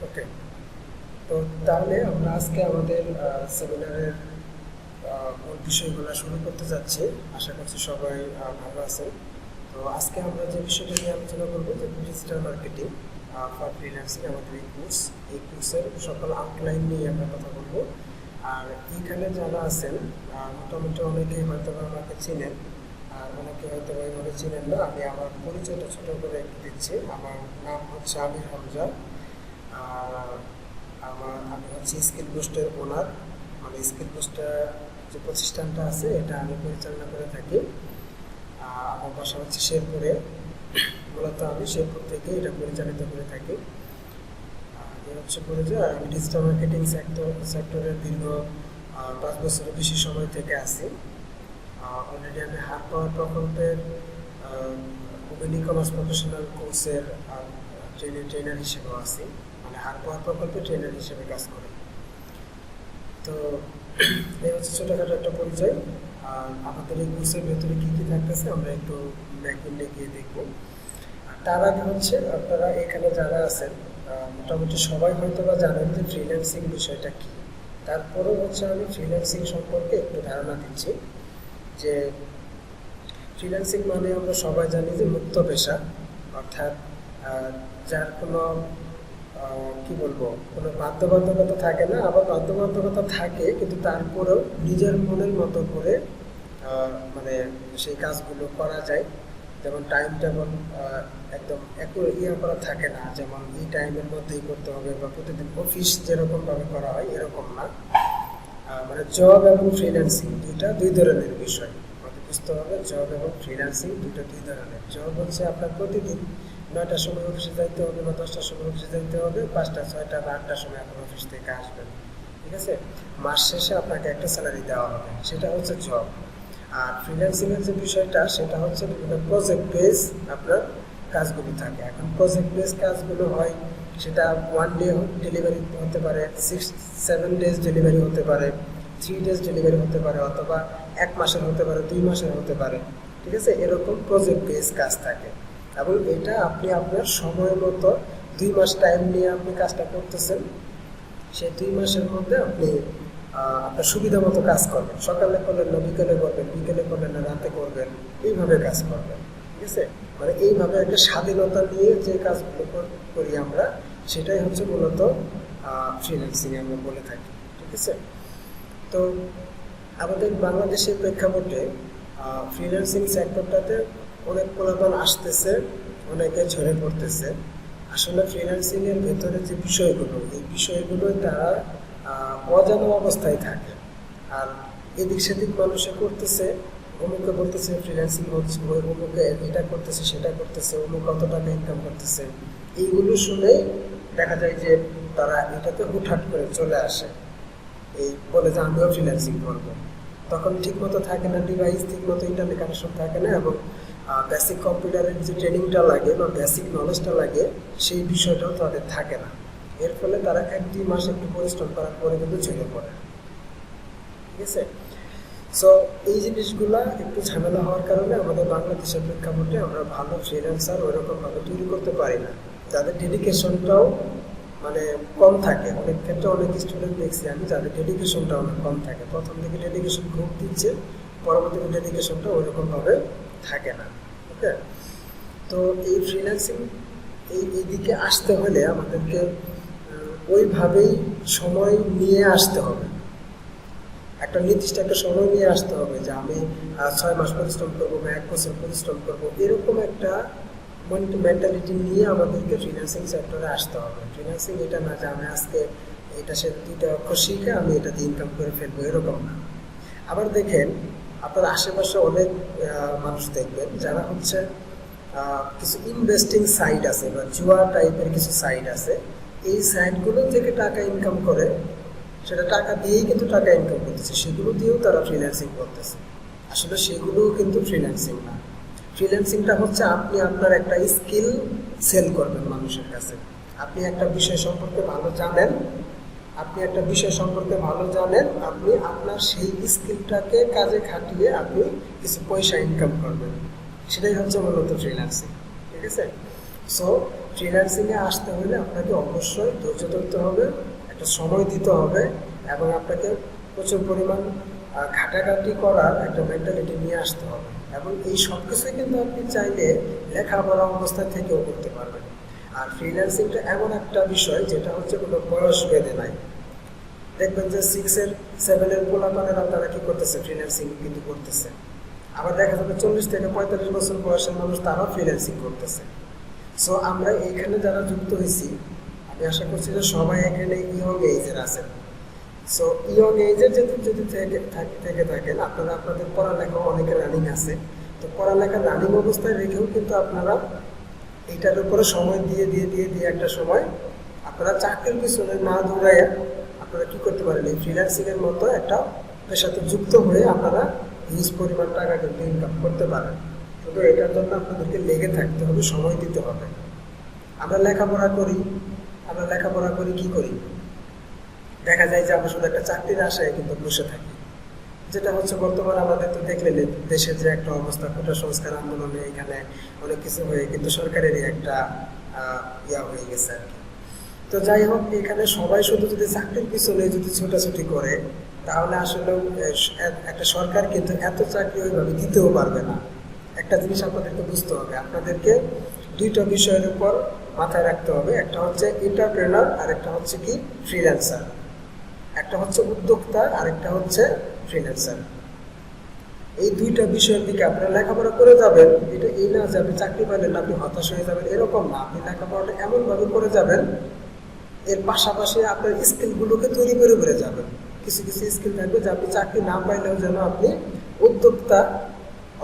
ওকে, তো তাহলে আমরা আজকে আমাদের সেমিনারের মূল বিষয়গুলো শুরু করতে যাচ্ছি। আশা করছি সবাই ভালো আছেন। তো আজকে আমরা যে বিষয়টা নিয়ে আলোচনা করবো যে ডিজিটাল মার্কেটিং ফর ফ্রিল্যান্সিং, আমাদের এই কোর্সের সকল আউটলাইন নিয়ে আমরা কথা বলবো। আর এইখানে যারা আছেন মোটামুটি অনেকেই হয়তো আমাকে চিনেন, আর অনেকে হয়তো এইভাবে চিনেন না। আমি আমার পরিচয়টা ছোট করে একটু দিচ্ছি। আমার নাম হচ্ছে আমির হামজা। আর আমি হচ্ছে স্কিল বুস্টের ওনার, মানে স্কিল বুস্টার যে প্রতিষ্ঠানটা আছে এটা আমি পরিচালনা করে থাকি। আমার বাসা হচ্ছে শেরপুরে, মূলত আমি শেরপুর থেকে এটা পরিচালিত করে থাকি। এ হচ্ছে পরিচয়। আমি ডিজিটাল মার্কেটিং সেক্টরের দীর্ঘ 5 বছরের বেশি সময় থেকে আছি। অলরেডি আমি হাত পাওয়ার প্রকল্পের ওপেন ই কমার্স প্রফেশনাল কোর্সের ট্রেনার হিসেবেও আছি, মানে হাত পাওয়ার প্রকল্পে ট্রেনার হিসেবে কাজ করি। তো এই হচ্ছে ছোটোখাটো একটা পরিচয়। আর আমাদের এই কোর্সের ভেতরে কী কী থাকতেছে আমরা একটু ব্যাকগ্রাউন্ডে গিয়ে দেখবো। আর তার আগে হচ্ছে আপনারা এখানে যারা আছেন মোটামুটি সবাই হয়তো বা জানেন যে ফ্রিল্যান্সিং বিষয়টা কী। তারপরেও হচ্ছে আমি ফ্রিল্যান্সিং সম্পর্কে একটু ধারণা দিচ্ছি যে ফ্রিল্যান্সিং মানে আমরা সবাই জানি যে মুক্ত পেশা, অর্থাৎ যার কোনো কি বলবো, কোনো বাধ্যবাধকতা থাকে না, আবার বাধ্যবাধকতা থাকে কিন্তু তারপরেও নিজের মনের মতো করে মানে সেই কাজগুলো করা যায়। যেমন টাইম টেবল একদম করা থাকে না, যেমন এই টাইমের মধ্যেই করতে হবে বা প্রতিদিন অফিস যেরকমভাবে করা হয় এরকম না। মানে জব এবং ফ্রিল্যান্সিং দুই ধরনের বিষয় আমাদের বুঝতে হবে। জব এবং ফ্রিল্যান্সিং দুই ধরনের। জব হচ্ছে আপনার প্রতিদিন 9টার সময় অফিসে যাইতে হবে বা 10টার সময় অফিসে যাইতে হবে, 5টা 6টা বা 8টার সময় আপনার অফিস থেকে আসবেন, ঠিক আছে? মাস শেষে আপনাকে একটা স্যালারি দেওয়া হবে, সেটা হচ্ছে জব। আর ফ্রিল্যান্সিংয়ের যে বিষয়টা সেটা হচ্ছে বিভিন্ন প্রজেক্ট বেস আপনার কাজগুলো থাকে। এখন প্রজেক্ট বেস কাজগুলো হয়, সেটা 1 ডে ডেলিভারি হতে পারে, 6-7 ডেজ ডেলিভারি হতে পারে, 3 ডেজ ডেলিভারি হতে পারে, অথবা 1 মাসের হতে পারে, 2 মাসের হতে পারে, ঠিক আছে? এরকম প্রজেক্ট বেস কাজ থাকে। এবং এটা আপনি আপনার সময় মতো 2 মাস টাইম নিয়ে আপনি কাজটা করতেছেন। সেই 2 মাসের মধ্যে আপনি আপনার সুবিধা মতো কাজ করবেন। সকালে করলেন না বিকেলে করবেন, বিকেলে করলেন না রাতে করবেন, এইভাবে কাজ করবেন, ঠিক আছে? মানে এইভাবে একটা স্বাধীনতা নিয়ে যে কাজগুলো করি আমরা, সেটাই হচ্ছে মূলত ফ্রিল্যান্সিং আমরা বলে থাকি, ঠিক আছে? তো আমাদের বাংলাদেশের প্রেক্ষাপটে ফ্রিল্যান্সিং সেক্টরটাতে অনেক পোলাপান আসতেছে, অনেকে ঝরে পড়তেছে। আসলে ফ্রিল্যান্সিংয়ের ভেতরে যে বিষয়গুলো, এই বিষয়গুলো তারা অজানা অবস্থায় থাকে। আর এদিক সেদিক মানুষে করতেছে, অমুকে বলতেছে ফ্রিল্যান্সিং হচ্ছে, অমুকে এটা করতেছে সেটা করতেছে, অমুক কত টাকা ইনকাম করতেছে, এইগুলো শুনে দেখা যায় যে তারা এটাতে হুটহাট করে চলে আসে, এই বলে যে আমিও ফ্রিল্যান্সিং করবো। তখন ঠিকমতো থাকে না ডিভাইস, ঠিকমতো ইন্টারনেট কানেকশন থাকে না, এবং বেসিক কম্পিউটারের যে ট্রেনিংটা লাগে বা বেসিক নলেজটা লাগে সেই বিষয়টাও তাদের থাকে না। এর ফলে তারা 1-2 মাস একটু পরিশ্রম করার পরে কিন্তু ঝরে পড়ে, ঠিক আছে? সো এই জিনিসগুলা একটু ঝামেলা হওয়ার কারণে আমাদের বাংলাদেশের প্রেক্ষাপটে আমরা ভালো ফ্রিল্যান্সার ওইরকমভাবে তৈরি করতে পারি না। যাদের ডেডিকেশনটাও মানে কম থাকে, অনেক ক্ষেত্রে অনেক স্টুডেন্ট দেখছি আমি যাদের ডেডিকেশনটা অনেক কম থাকে। প্রথম থেকে ডেডিকেশন খুব দিচ্ছে, পরবর্তীতে ডেডিকেশনটা ওইরকমভাবে থাকে না, ওকে? তো এই ফ্রিল্যান্সিং এই দিকে আসতে হলে আমাদেরকে ওইভাবেই সময় নিয়ে আসতে হবে, একটা নির্দিষ্ট একটা সময় নিয়ে আসতে হবে যে আমি 6 মাস পরিশ্রম করবো বা 1 বছর পরিশ্রম করবো, এরকম একটা মেন্টালিটি নিয়ে আমাদেরকে ফ্রিল্যান্সিং সেক্টরে আসতে হবে। ফ্রিল্যান্সিং এটা না যে আমি আজকে এটা সে 2টা অক্ষর শিখে আমি এটাতে ইনকাম করে ফেলবো, এরকম না। আবার দেখেন আপনার আশেপাশে অনেক মানুষ দেখবেন যারা হচ্ছে কিছু ইনভেস্টিং সাইট আছে বা জুয়া টাইপের কিছু সাইট আছে, এই সাইটগুলো থেকে টাকা ইনকাম করে, সেটা টাকা দিয়েই কিন্তু টাকা ইনকাম করতেছে, সেগুলো দিয়েও তারা ফ্রিল্যান্সিং করতেছে। আসলে সেগুলোও কিন্তু ফ্রিল্যান্সিং না। ফ্রিল্যান্সিংটা হচ্ছে আপনি আপনার একটা স্কিল সেল করবেন মানুষের কাছে। আপনি একটা বিষয় সম্পর্কে ভালো জানেন, আপনি আপনার সেই স্কিলটাকে কাজে খাটিয়ে আপনি কিছু পয়সা ইনকাম করবেন, সেটাই হচ্ছে মূলত ফ্রিল্যান্সিং, ঠিক আছে? সো ফ্রিল্যান্সিংয়ে আসতে হলে আপনাকে অবশ্যই ধৈর্য ধরতে হবে, একটা সময় দিতে হবে এবং আপনাকে প্রচুর পরিমাণ ঘাটাঘাটি করার একটা মেন্টালিটি নিয়ে আসতে হবে। এবং এই সব কিছুই কিন্তু আপনি চাইলে লেখাপড়া অবস্থা থেকেও করতে পারবেন। আর ফ্রিল্যান্সিংটা এমন একটা বিষয় যেটা হচ্ছে কোনো বয়স বেঁধে নাই। দেখবেন যে 6-এর 7-এর পোলাপানেরা তারা কি করতেছে, ফ্রিল্যান্সিং কিন্তু করতেছে। আবার দেখা যাবে 40 থেকে 45 বছর বয়সের মানুষ তারাও ফ্রিল্যান্সিং করতেছে। সো আমরা এইখানে যারা যুক্ত হয়েছি, আমি আশা করছি যে সবাই এখানে ইয়ং এজের আছেন। সো ইয়ং এজের যদি থেকে থাকেন, আপনারা আপনাদের পড়ালেখা অনেকে রানিং আছে, তো পড়ালেখা রানিং অবস্থায় রেখেও কিন্তু আপনারা এইটার উপরে সময় দিয়ে দিয়ে দিয়ে দিয়ে একটা সময় আপনারা চাকরির পিছনে না দৌড়াইয়া আপনারা কি করতে পারেন, এই ফ্রিল্যান্সিংয়ের মতো একটা পেশাতে যুক্ত হয়ে আপনারা হিউজ পরিমাণ টাকা কিন্তু ইনকাম করতে পারেন। শুধু এটার জন্য আপনাদেরকে লেগে থাকতে হবে, সময় দিতে হবে। আমরা লেখাপড়া করি কি করি, দেখা যায় যে আমরা শুধু একটা চাকরির আশায় কিন্তু বসে থাকি, যেটা হচ্ছে বর্তমান আমাদের তো দেখলেন দেশের যে একটা অবস্থা, কোটা সংস্কার আন্দোলনে এখানে অনেক কিছু হয়ে কিন্তু সরকারেরই একটা ইয়া হয়ে গেছে আর কি। তো যাই হোক, এখানে সবাই শুধু যদি চাকরির পিছনে যদি ছোটাছুটি করে, তাহলে আসলে একটা সরকার কিন্তু এত চাকরি ওইভাবে দিতেও পারবে না। একটা জিনিস আপনাদেরকে বুঝতে হবে, আপনাদেরকে দুইটা বিষয়ের উপর মাথায় রাখতে হবে। একটা হচ্ছে এন্টারপ্রেনার আর একটা হচ্ছে কি ফ্রিল্যান্সার। একটা হচ্ছে উদ্যোক্তা আর একটা হচ্ছে ফ্রিল্যান্সার। এই দুইটা বিষয়ের দিকে আপনারা লেখাপড়া করে যাবেন। এটা এই না যে আপনি চাকরি পাইলেন আপনি হতাশ হয়ে যাবেন, এরকম না। আপনি লেখাপড়াটা এমনভাবে করে যাবেন, এর পাশাপাশি আপনার স্কিলগুলোকে তৈরি করে করে যাবেন। কিছু কিছু স্কিল থাকবে যে আপনি চাকরি না পাইলেও যেন আপনি উদ্যোক্তা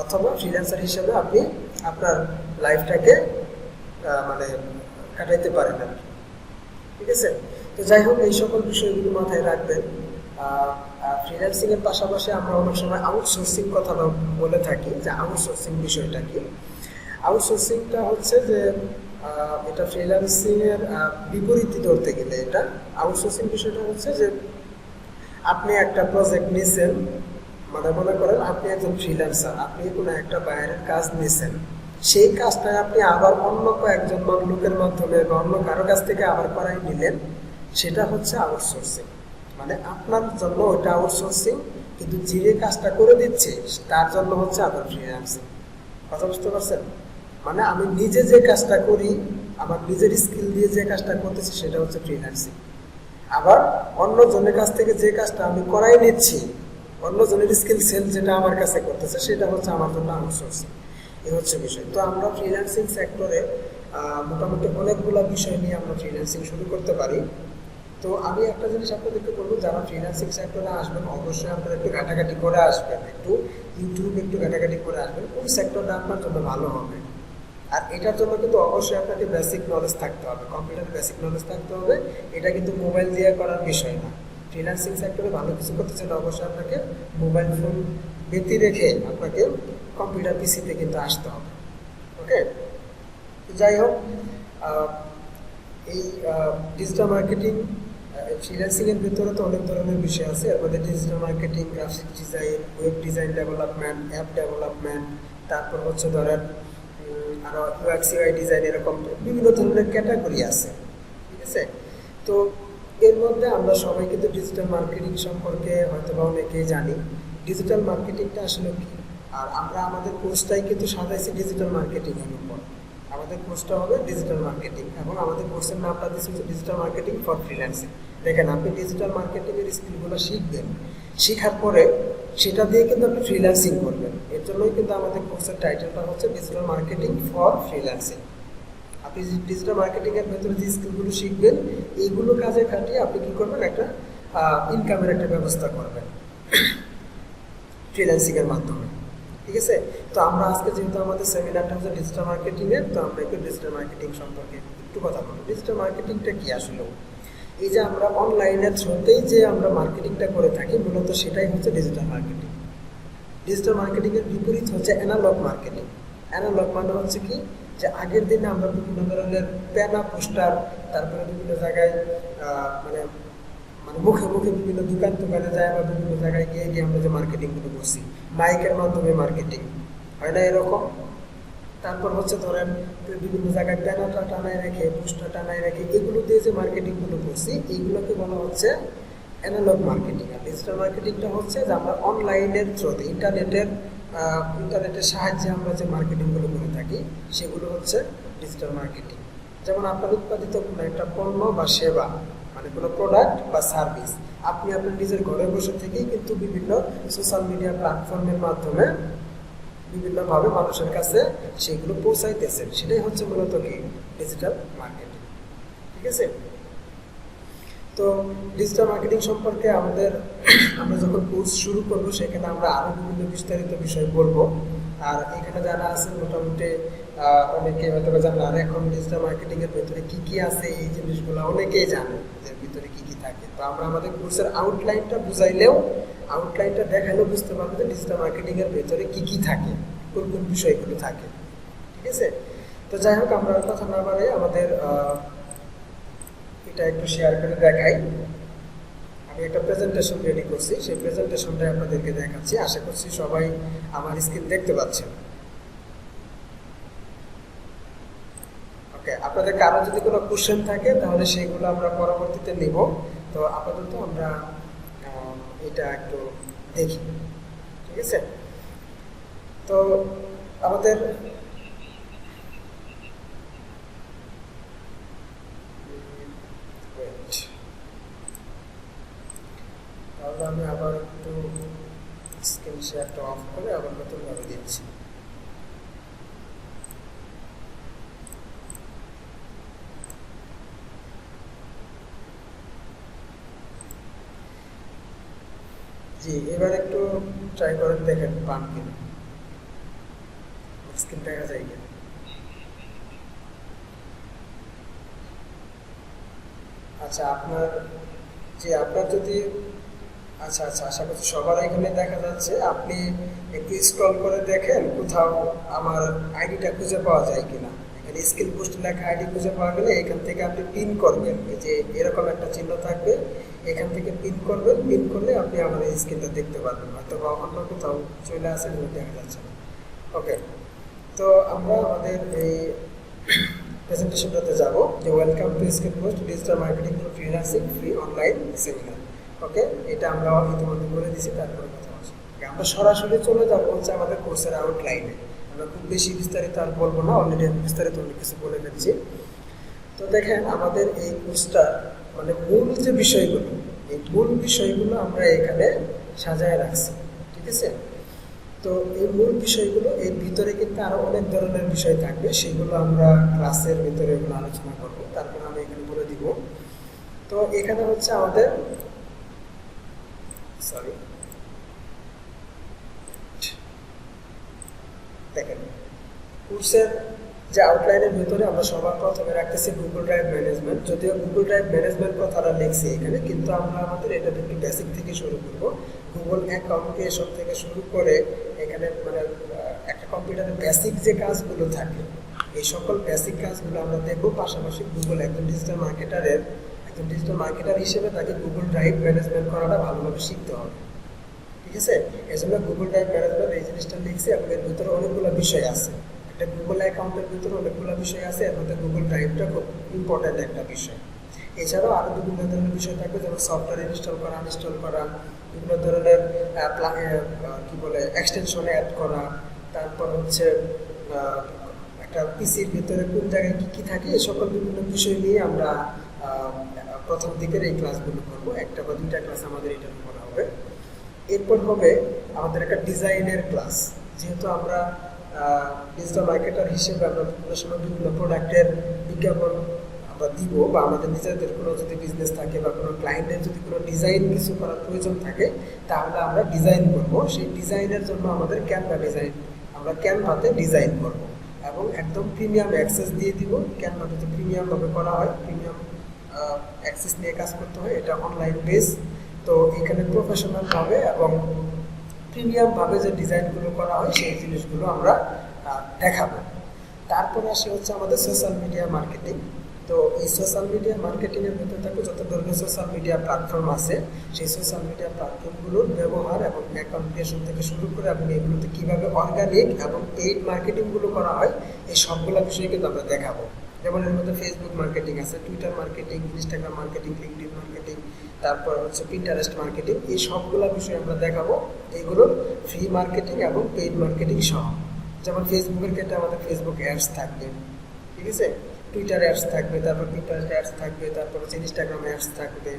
অথবা ফ্রিল্যান্সার হিসেবে আপনি আপনার লাইফটাকে মানে কাটাইতে পারেন আর কি। ঠিক আছে? তো যাই হোক, এই সকল বিষয়গুলো মাথায় রাখবেন। ফ্রিল্যান্সিং এর পাশাপাশি আমরা অনেক সময় আউটসোর্সিং কথা বলে থাকি, যে আউটসোর্সিং বিষয়টা কি। আউটসোর্সিংটা হচ্ছে যে এটা ফ্রিল্যান্সিং এর বিপরীতে ধরতে গেলে, এটা আউটসোর্সিং বিষয়টা হচ্ছে যে আপনি একটা প্রজেক্ট নিয়েছেন, মানে মনে করেন আপনি একজন ফ্রিল্যান্সার, আপনি কোনো একটা বাইরের কাজ নিয়েছেন, সেই কাজটা আপনি আবার অন্য কয়েকজন লোকের মাধ্যমে বা অন্য কারো কাছ থেকে আবার করাই নিলেন, সেটা হচ্ছে আউটসোর্সিং। মানে আপনার জন্য ওইটা আউটসোর্সিং, কিন্তু যে কাজটা করে দিচ্ছে তার জন্য হচ্ছে আবার ফ্রিল্যান্সিং। কথা বুঝতে পারছেন? মানে আমি নিজে যে কাজটা করি, আমার নিজের স্কিল দিয়ে যে কাজটা করতেছি, সেটা হচ্ছে ফ্রিল্যান্সিং। আবার অন্য জনের কাছ থেকে যে কাজটা আমি করাই নিচ্ছি, অন্য জনের স্কিল সেল যেটা আমার কাছে করতেছে, সেটা হচ্ছে আমার জন্য আউটসোর্সিং। এই হচ্ছে বিষয়। তো আমরা ফ্রিল্যান্সিং সেক্টরে মোটামুটি অনেকগুলো বিষয় নিয়ে আমরা ফ্রিল্যান্সিং শুরু করতে পারি। তো আমি একটা জিনিস আপনাদেরকে বলবো, যারা ফ্রিল্যান্সিং সেক্টরে আসবেন অবশ্যই আপনারা একটু ঘাটাঘাটি করে আসবেন, একটু ইউটিউব একটু ঘাটাঘাটি করে আসবেন। ওই সেক্টরটা আপনার জন্য ভালো হবে। আর এটার জন্য কিন্তু অবশ্যই আপনাকে বেসিক নলেজ থাকতে হবে, কম্পিউটার বেসিক নলেজ থাকতে হবে। এটা কিন্তু মোবাইল দিয়ে করার বিষয় না। ফ্রিল্যান্সিং সেক্টরে ভালো কিছু করতে চাইলে অবশ্যই আপনাকে মোবাইল ফোন ব্যতি রেখে আপনাকে কম্পিউটার পিসিতে কিন্তু আসতে হবে। ওকে? যাই হোক, এই ডিজিটাল মার্কেটিং ফ্রিল্যান্সিং এর ভিতরে তো অনেক ধরনের বিষয় আছে। এর মধ্যে digital marketing, graphic design, web design development, app development, তারপর হচ্ছে ধরেন আরো ইউএক্স ইউআই ডিজাইন, এরকম বিভিন্ন ধরনের ক্যাটাগরি আছে। ঠিক আছে? তো এর মধ্যে আমরা সবাই কিন্তু ডিজিটাল মার্কেটিং সম্পর্কে হয়তো বা অনেকেই জানি। ডিজিটাল মার্কেটিংটা আসলে কি, আর আমরা আমাদের কোর্সটাই কিন্তু সাজাইছি ডিজিটাল মার্কেটিং এর উপর। আমাদের কোর্সটা হবে ডিজিটাল মার্কেটিং এবং আমাদের কোর্সের নামটা দিচ্ছি হচ্ছে ডিজিটাল মার্কেটিং ফর ফ্রিল্যান্সিং। দেখেন, আপনি ডিজিটাল মার্কেটিং এর স্কিলগুলো শিখবেন, শেখার পরে সেটা দিয়ে কিন্তু আপনি ফ্রিল্যান্সিং করবেন। এর জন্যই কিন্তু আমাদের কোর্সের টাইটেলটা হচ্ছে ডিজিটাল মার্কেটিং ফর ফ্রিল্যান্সিং। আপনি ডিজিটাল মার্কেটিং এর ভেতরে যে স্কিলগুলো শিখবেন, এইগুলো কাজে খাটিয়ে আপনি কি করবেন, একটা ইনকামের একটা ব্যবস্থা করবেন ফ্রিল্যান্সিং এর মাধ্যমে। ঠিক আছে? তো আমরা আজকে যেহেতু আমাদের সেমিনারটা হচ্ছে ডিজিটাল মার্কেটিং এর, তো আমরা একটু ডিজিটাল মার্কেটিং সম্পর্কে একটু কথা বলবো। ডিজিটাল মার্কেটিংটা কি আসলে? এই যে আমরা অনলাইনের থ্রুতেই যে আমরা মার্কেটিংটা করে থাকি, মূলত সেটাই হচ্ছে ডিজিটাল মার্কেটিং। ডিজিটাল মার্কেটিং এর বিপরীত হচ্ছে অ্যানালগ মার্কেটিং। অ্যানালগ মানে হচ্ছে কি, যে আগের দিনে আমরা বিভিন্ন ধরনের প্যানা পোস্টার, তারপরে বিভিন্ন জায়গায় মানে মানে মুখে মুখে বিভিন্ন দোকানে যায় বা বিভিন্ন জায়গায় গিয়ে আমরা যে মার্কেটিংগুলো করছি, মাইকের মাধ্যমে মার্কেটিং হয় না এরকম? তারপর হচ্ছে ধরেন বিভিন্ন জায়গায় ব্যানারটা টানায় রেখে, পোস্টার টানায় রেখে, এগুলো দিয়ে যে মার্কেটিংগুলো করছি এইগুলোকে বলা হচ্ছে অ্যানালগ মার্কেটিং। আর ডিজিটাল মার্কেটিংটা হচ্ছে যে আমরা অনলাইনের থ্রুতে ইন্টারনেটের সাহায্যে আমরা যে মার্কেটিংগুলো করে থাকি সেগুলো হচ্ছে ডিজিটাল মার্কেটিং। যেমন আপনার উৎপাদিত কোনো একটা পণ্য বা সেবা, মানে কোনো প্রোডাক্ট বা সার্ভিস আপনি আপনার নিজের ঘরে বসে থেকেই কিন্তু বিভিন্ন সোশ্যাল মিডিয়া প্ল্যাটফর্মের মাধ্যমে বিভিন্নভাবে মানুষের কাছে সেগুলো পৌঁছাইতেছেন, সেটাই হচ্ছে মূলত কি ডিজিটাল মার্কেটিং। ঠিক আছে? তো ডিজিটাল মার্কেটিং সম্পর্কে আমরা যখন কোর্স শুরু করবো সেখানে আমরা আরো বিভিন্ন বিস্তারিত বিষয় বলবো। আর এখানে যারা আছেন মোটামুটি অনেকে হয়তো জানেন, আর এখন ডিজিটাল মার্কেটিং এর ভেতরে কি কি আছে এই জিনিসগুলো অনেকেই জানে যে ভিতরে কি কি থাকে। তো আমরা আমাদের কোর্সের আউটলাইনটা বুঝাইলেও, আউটলাইনটা দেখালেও বুঝতে পারবো যে ডিজিটাল মার্কেটিং এর ভেতরে কি কি থাকে, কোন কোন বিষয়গুলো থাকে। ঠিক আছে? তো যাই হোক, আমরা কথা না বাড়াই আমাদের এটা একটু শেয়ার করে দেখাই। আমি একটা প্রেজেন্টেশন রেডি করছি, সেই প্রেজেন্টেশনটা আপনাদেরকে দেখাচ্ছি। আশা করছি সবাই আমার স্ক্রিন দেখতে পাচ্ছেন। ওকে, আপনাদের কারো যদি কোনো কোশ্চেন থাকে তাহলে সেগুলো আমরা পরবর্তীতে নিব। তো আপাতত আমরা এটা একটু দেখি। ঠিক আছে? তো আমাদের তাহলে আমি আবার একটু স্ক্রিন শেয়ারটা অফ করে আবার নতুনভাবে দিচ্ছি। জি, এবার একটু ট্রাই করেন, দেখেন পান কিনা, স্ক্রিন দেখা যায় কিনা। আচ্ছা, আপনার যদি আচ্ছা আশা করছি সবার এখানে দেখা যাচ্ছে। আপনি একটু স্ক্রল করে দেখেন কোথাও আমার আইডিটা খুঁজে পাওয়া যায় কিনা। এখানে স্কিল পোস্ট লেখা আইডি খুঁজে পাওয়া গেলে এখান থেকে আপনি পিন করবেন, এই যে এরকম একটা চিহ্ন থাকবে, এখান থেকে পিন করবেন। পিন করলে আপনি আমার এই স্ক্রিনটা দেখতে পারবেন, হয়তো বা অন্য কোথাও চলে আসে দেখা যাচ্ছে না। ওকে, তো আমরা আমাদের এই প্রেজেন্টেশনটাতে যাব যে welcome to skill post digital marketing for freelancing free online seminar. Okay, এটা আমরা ইতিমধ্যে বলে দিচ্ছি। তারপরে কথা হচ্ছে আমরা সরাসরি চলে যাবো হচ্ছে আমাদের কোর্সের আউটলাইনে। আমরা খুব বেশি বিস্তারিত আর বলবো না, অলরেডি আমি বিস্তারিত অনেক কিছু বলে ফেলছি। তো দেখেন, আমাদের এই কোর্সটা মানে মূল যে বিষয়গুলো, এই মূল বিষয়গুলো আমরা এখানে সাজায় রাখছি। ঠিক আছে? তো এই মূল বিষয়গুলো, এর ভিতরে কিন্তু আরো অনেক ধরনের বিষয় থাকবে, সেগুলো আমরা ক্লাসের ভিতরে এগুলো আলোচনা করবো। তারপর আমি এখানে বলে দিব। তো এখানে হচ্ছে আমাদের দেখেন কোর্সের যে আউটলাইনের ভিতরে আমরা সবার প্রথমে রাখতেছি গুগল ড্রাইভ ম্যানেজমেন্ট। যদিও গুগল ড্রাইভ ম্যানেজমেন্ট কথাটা লিখছি এখানে, কিন্তু আমরা আমাদের এটা একটু বেসিক থেকে শুরু করবো। গুগল অ্যাকাউন্ট ক্রিয়েশন থেকে শুরু করে এখানে মানে একটা কম্পিউটারের বেসিক যে কাজগুলো থাকে, এই সকল বেসিক কাজগুলো আমরা দেখবো। পাশাপাশি গুগল একজন ডিজিটাল মার্কেটার হিসেবে তাকে গুগল ড্রাইভ ম্যানেজমেন্ট করাটা ভালোভাবে শিখতে হবে। ঠিক আছে? এই জন্য গুগল ড্রাইভ ম্যানেজমেন্ট এই জিনিসটা লিখছি। এবং এর ভিতরে অনেকগুলো বিষয় আছে, একটা গুগল অ্যাকাউন্টের ভিতরে অনেকগুলো বিষয় আছে, এর মধ্যে গুগল ড্রাইভটা খুব ইম্পর্ট্যান্ট একটা বিষয়। এছাড়াও আরও বিভিন্ন ধরনের বিষয় থাকবে, যেমন সফটওয়্যার ইনস্টল করা, আনইনস্টল করা, বিভিন্ন ধরনের এক্সটেনশন অ্যাড করা, তারপর হচ্ছে একটা পিসির ভিতরে কোন জায়গায় কী কী থাকে, এই সকল বিভিন্ন বিষয় নিয়ে আমরা প্রথম দিকের এই ক্লাসগুলো করবো। একটা বা দুইটা ক্লাস আমাদের এটা করা হবে। এরপর হবে আমাদের একটা ডিজাইনের ক্লাস। যেহেতু আমরা ডিজিটাল মার্কেটার হিসেবে আমরা বিভিন্ন সময় বিভিন্ন প্রোডাক্টের বিজ্ঞাপন আমরা দিব, বা আমাদের নিজেদের কোনো যদি বিজনেস থাকে বা কোনো ক্লায়েন্টের যদি কোনো ডিজাইন কিছু করার প্রয়োজন থাকে, তাহলে আমরা ডিজাইন করব। সেই ডিজাইনের জন্য আমাদের ক্যানভাতে ডিজাইন করব এবং একদম প্রিমিয়াম অ্যাক্সেস দিয়ে দিব। ক্যানভাতে তো প্রিমিয়ামভাবে করা হয়, প্রিমিয়াম অ্যাক্সেস নিয়ে কাজ করতে হয়, এটা অনলাইন বেস। তো এখানে প্রফেশনালভাবে এবং প্রিমিয়ামভাবে যে ডিজাইনগুলো করা হয় সেই জিনিসগুলো আমরা দেখাবো। তারপরে আসে হচ্ছে আমাদের সোশ্যাল মিডিয়া মার্কেটিং। তো এই সোশ্যাল মিডিয়া মার্কেটিংয়ের ভিতরে থাকবে যত ধরনের সোশ্যাল মিডিয়া প্ল্যাটফর্ম আছে, সেই সোশ্যাল মিডিয়া প্ল্যাটফর্মগুলোর ব্যবহার এবং অ্যাকাউন্ট ক্রিয়েশন থেকে শুরু করে এবং এগুলোতে কীভাবে অর্গানিক এবং পেইড মার্কেটিংগুলো করা হয়, এই সবগুলো বিষয়ে কিন্তু আমরা দেখাবো। যেমন এর মধ্যে ফেসবুক মার্কেটিং আছে, Twitter marketing, Instagram marketing, LinkedIn marketing, তারপর হচ্ছে পিন্টারেস্ট মার্কেটিং, এই সবগুলো বিষয় আমরা দেখাবো। এইগুলোর ফ্রি মার্কেটিং এবং পেইড মার্কেটিং সহ। যেমন ফেসবুকের ক্ষেত্রে আমাদের ফেসবুক অ্যাডস থাকবে, ঠিক আছে, টুইটার অ্যাডস থাকবে, তারপর পিন্টারেস্ট অ্যাডস থাকবে, তারপর হচ্ছে ইনস্টাগ্রাম অ্যাডস থাকবে,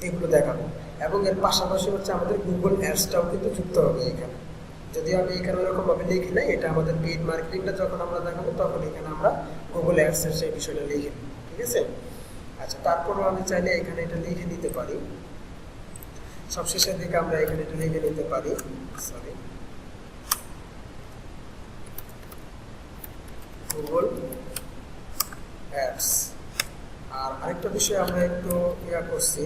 এগুলো দেখাবো। এবং এর পাশাপাশি হচ্ছে আমাদের গুগল অ্যাডসটাও কিন্তু যুক্ত হবে এখানে। যদি আমি এখানে ওরকমভাবে লিখি না, এটা আমাদের পেইড মার্কেটিংটা যখন আমরা দেখাবো তখন এখানে আমরা গুগল অ্যাডসের সেই বিষয়টা লিখে নিই, ঠিক আছে। আচ্ছা, তারপরও আমি চাইলে এখানে এটা লিখে নিতে পারি, সবশেষের দিকে আমরা এখানে এটা লিখে নিতে পারি, সরি, গুগল অ্যাডস। আর আরেকটা বিষয় আমরা একটু করছি,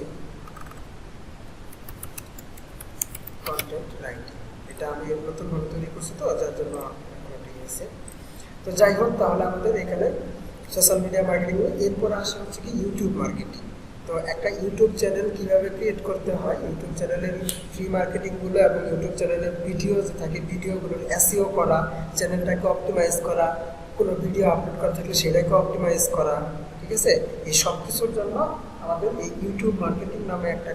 কন্টেন্ট রাইটিং। এটা আমি নতুনভাবে তৈরি করছি তো, যার জন্য ঠিক আছে। তো যাই হোক, তাহলে আমাদের এখানে সোশ্যাল মিডিয়া মার্কেটিং। এরপর আসে হচ্ছে কি ইউটিউব মার্কেটিং। তো একটা ইউটিউব চ্যানেল কীভাবে ক্রিয়েট করতে হয়, ইউটিউব চ্যানেলের ফ্রি মার্কেটিংগুলো এবং ইউটিউব চ্যানেলের ভিডিও যে থাকে ভিডিওগুলোর এসইও করা, চ্যানেলটাকে অপটিমাইজ করা, কোনো ভিডিও আপলোড করা থাকলে সেটাকে অপটিমাইজ করা, ঠিক আছে। এই সব কিছুর জন্য আমাদের এই ইউটিউব মার্কেটিং নামে একটা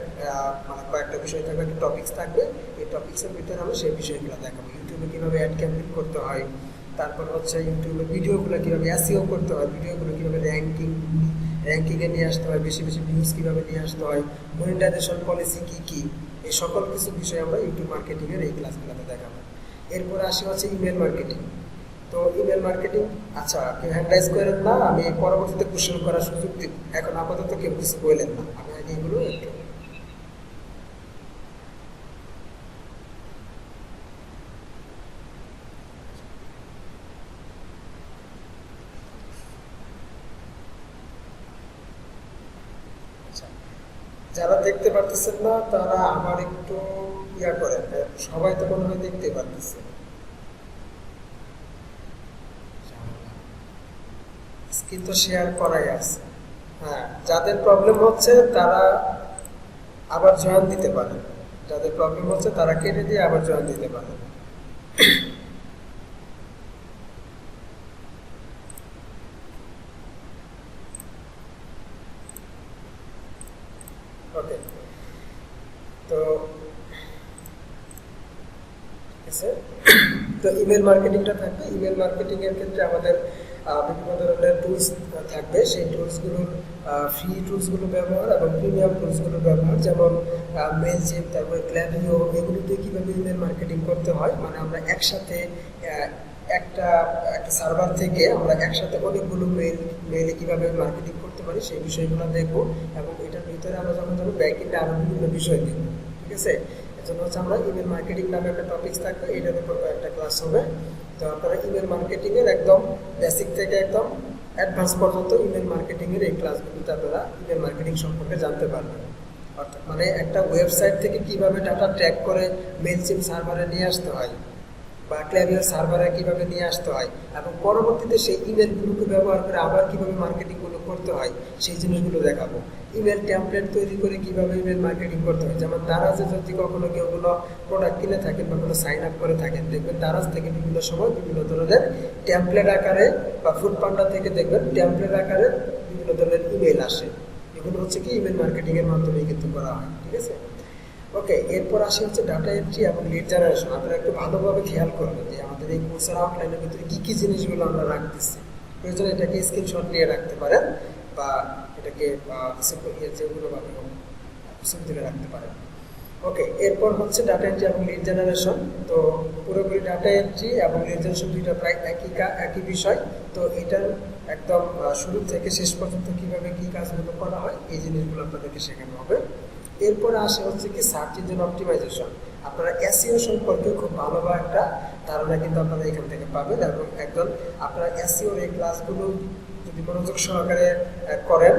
মানে কয়েকটা বিষয় থাকবে, একটা টপিক্স থাকবে। এই টপিক্সের ভিতরে আমরা সেই বিষয়গুলো দেখাবো। ইউটিউবে কীভাবে অ্যাড ক্যাম্পেইন করতে হয়, তারপর হচ্ছে ইউটিউবে ভিডিওগুলো কীভাবে এসইও করতে হয়, ভিডিওগুলো কীভাবে র্যাঙ্কিংয়ে নিয়ে আসতে হয়, বেশি বেশি ভিউজ কীভাবে নিয়ে আসতে হয়, মনিটাইজেশন পলিসি কী কী, এই সকল কিছু বিষয় আমরা ইউটিউব মার্কেটিংয়ের এই ক্লাসগুলোতে দেখাবো। এরপরে আসি হচ্ছে ইমেল মার্কেটিং। তো ইমেল মার্কেটিং, আচ্ছা কেউ হ্যান্ড রাইজ করেন না, আমি পরবর্তীতে কোশ্চেন করার সুযোগ দিব, এখন আপাতত কেউ কিছু বললেন না, আমি আগে এগুলো একটু যারা দেখতে পারতেছেন না তারা আমার একটু করেন, সবাই তো মনে হয় দেখতে পারতেছে, কিন্তু শেয়ার করাই আছে। হ্যাঁ, যাদের প্রবলেম হচ্ছে তারা আবার জয়েন দিতে পারে, যাদের প্রবলেম হচ্ছে তারা কেটে দিয়ে আবার জয়েন দিতে পারে। ওকে, তো তো ইমেল মার্কেটিংটা থাকবে। ইমেল মার্কেটিং এর ক্ষেত্রে আমাদের বিভিন্ন ধরনের টুলস থাকবে, সেই টুলসগুলোর ফ্রি টুলসগুলো ব্যবহার এবং প্রিমিয়াম টুলসগুলো ব্যবহার, যেমন মেইলচিম্প, তারপরে ক্ল্যাভিও, এগুলোতে কীভাবে ইমেল মার্কেটিং করতে হয়, মানে আমরা একসাথে একটা সার্ভার থেকে আমরা একসাথে অনেকগুলো মেইলে কীভাবে মার্কেটিং করতে পারি সেই বিষয়গুলো দেখবো। এবং এটার ভিতরে আমরা যখন যাবো ব্যাকএন্ডে আরও বিভিন্ন বিষয় দেখবো, ঠিক আছে। এজন্য হচ্ছে আমরা ইমেল মার্কেটিং নামে একটা টপিকস থাকবে, এটার উপর একটা ক্লাস হবে। তো আপনারা ইমেল মার্কেটিংয়ের একদম বেসিক থেকে একদম অ্যাডভান্স পর্যন্ত ইমেল মার্কেটিংয়ের এই ক্লাসগুলোতে আপনারা ইমেল মার্কেটিং সম্পর্কে জানতে পারবেন। অর্থাৎ মানে একটা ওয়েবসাইট থেকে কীভাবে ডাটা ট্র্যাক করে মেইলচিম্প সার্ভারে নিয়ে আসতে হয় বা ক্ল্যাভিও সার্ভারে কীভাবে নিয়ে আসতে হয়, এবং পরবর্তীতে সেই ইমেলগুলোকে ব্যবহার করে আবার কীভাবে মার্কেটিংগুলো করতে হয় সেই জিনিসগুলো দেখাবো। ইমেল টেমপ্লেট তৈরি করে কীভাবে ইমেল মার্কেটিং করতে হয়, যেমন দারাজে যদি কখনো কেউ কোনো প্রোডাক্ট কিনে থাকেন বা কোনো সাইন আপ করে থাকেন, দেখবেন দারাজ থেকে বিভিন্ন সময় বিভিন্ন ধরনের টেমপ্লেট আকারে, বা ফুডপান্ডা থেকে দেখবেন টেমপ্লেট আকারে বিভিন্ন ধরনের ইমেল আসে। এগুলো হচ্ছে কি ইমেল মার্কেটিংয়ের মাধ্যমেই কিন্তু করা হয়, ঠিক আছে। ওকে, এরপর আসে হচ্ছে ডাটা এন্ট্রি এবং লিড জেনারেশন। আপনারা একটু ভালোভাবে খেয়াল করবেন যে আমাদের এই কোর্সের আউটলাইনের ভিতরে কী কী জিনিসগুলো আমরা রাখতেছি। প্রয়োজনে এটাকে স্ক্রিনশট নিয়ে রাখতে পারেন বা এটাকে যেগুলো সেভ দিলে রাখতে পারেন। ওকে, এরপর হচ্ছে ডাটা এন্ট্রি এবং লিড জেনারেশন। তো পুরোপুরি ডাটা এন্ট্রি এবং লিড জেনারেশন দুইটা প্রায় একই বিষয়। তো এটার একদম শুরু থেকে শেষ পর্যন্ত কীভাবে কী কাজগুলো করা হয় এই জিনিসগুলো আপনাদেরকে শেখানো হবে। এরপরে আসে হচ্ছে কি সার্চ ইঞ্জিন অপটিমাইজেশন। আপনারা এসইও সম্পর্কে খুব ভালোভাবে একটা ধারণা কিন্তু আপনারা এখান থেকে পাবেন, এবং একদম আপনারা এসইওর এই ক্লাসগুলো যদি মনোযোগ সহকারে করেন,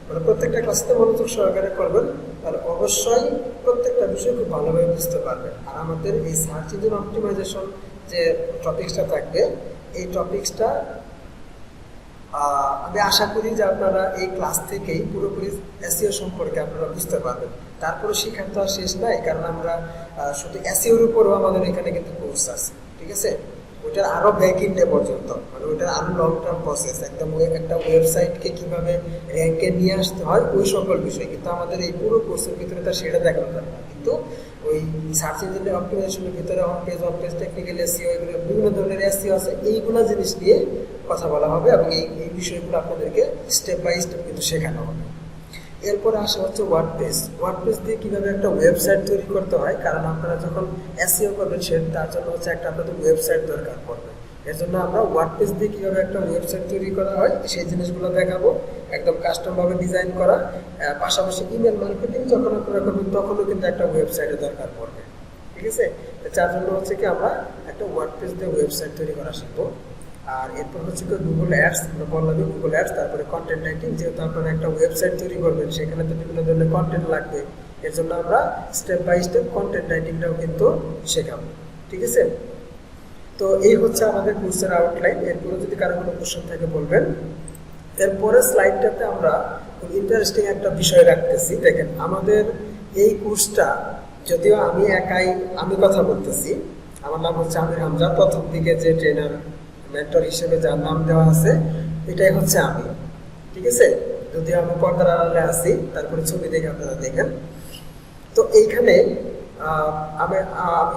মানে প্রত্যেকটা ক্লাসে মনোযোগ সহকারে করবেন, তাহলে অবশ্যই প্রত্যেকটা বিষয় খুব ভালোভাবে বুঝতে পারবেন। আর আমাদের এই সার্চ ইঞ্জিন অপটিমাইজেশন যে টপিক্সটা থাকবে, এই টপিক্সটা আমি আশা করি যে আপনারা এই ক্লাস থেকেই পুরোপুরি এসইও সম্পর্কে আপনারা বুঝতে পারবেন। তারপরে শেখার তো আর শেষ নাই, কারণ আমরা শুধু এসইওর উপরেও আমাদের এখানে কিন্তু কোর্স আছে, ঠিক আছে? ওইটার আরো ব্যাক ইন্ডে পর্যন্ত, মানে ওইটার আরো লং টার্ম প্রসেস, একদম একটা ওয়েবসাইটকে কিভাবে র্যাঙ্কে নিয়ে আসতে হয় ওই সকল বিষয় কিন্তু আমাদের এই পুরো কোর্সের ভিতরে তার সেটা দেখানো যাবে না। কিন্তু ওই সার্চ ইঞ্জিন অপটিমাইজেশনের ভিতরে অন পেজ টেকনিক্যাল এসইও, এগুলো বিভিন্ন ধরনের এসইও আছে, এইগুলো জিনিস নিয়ে কথা বলা হবে এবং এই বিষয়গুলো আপনাদেরকে স্টেপ বাই স্টেপ কিন্তু শেখানো হবে। এরপরে আসা হচ্ছে ওয়ার্ডপ্রেস দিয়ে কিভাবে একটা ওয়েবসাইট তৈরি করতে হয়, কারণ আপনারা যখন এসইও করবেন তার জন্য হচ্ছে একটা আপনাদের ওয়েবসাইট দরকার পড়বে। এর জন্য আমরা ওয়ার্ডপ্রেস দিয়ে কিভাবে একটা ওয়েবসাইট তৈরি করা হয় সেই জিনিসগুলো দেখাবো, একদম কাস্টম ভাবে ডিজাইন করা। পাশাপাশি ইমেল মার্কেটিং যখন আপনারা করবেন তখনও কিন্তু একটা ওয়েবসাইটের দরকার পড়বে, ঠিক আছে? যার জন্য হচ্ছে কি আমরা একটা ওয়ার্ডপ্রেস দিয়ে ওয়েবসাইট তৈরি করা শিখবো। আর এরপর হচ্ছে কি গুগল অ্যাডস, আমরা বললাম গুগল অ্যাডস, তারপরে কন্টেন্ট রাইটিং। যেহেতু আপনারা একটা ওয়েবসাইট তৈরি করবেন সেখানে তো বিভিন্ন ধরনের কন্টেন্ট লাগবে, এর জন্য আমরা স্টেপ বাই স্টেপ কন্টেন্ট রাইটিংটাও কিন্তু শেখাবো, ঠিক আছে? তো এই হচ্ছে আমাদের কোর্সের আউটলাইন। এরপরে যদি কারো কোনো কোশ্চেন থাকে বলবেন। এরপরে স্লাইডটাতে আমরা খুব ইন্টারেস্টিং একটা বিষয় রাখতেছি। দেখেন, আমাদের এই কোর্সটা যদিও আমি কথা বলতেছি, আমার নাম হচ্ছে আমির হামজা, প্রথম দিকে যে ট্রেনার মেন্টর হিসেবে যার নাম দেওয়া আছে এটাই হচ্ছে আমি, ঠিক আছে? যদিও আমি পর্দার আড়ালে আছি, তারপরে ছবি দেখে আপনারা দেখেন। তো এইখানে আমি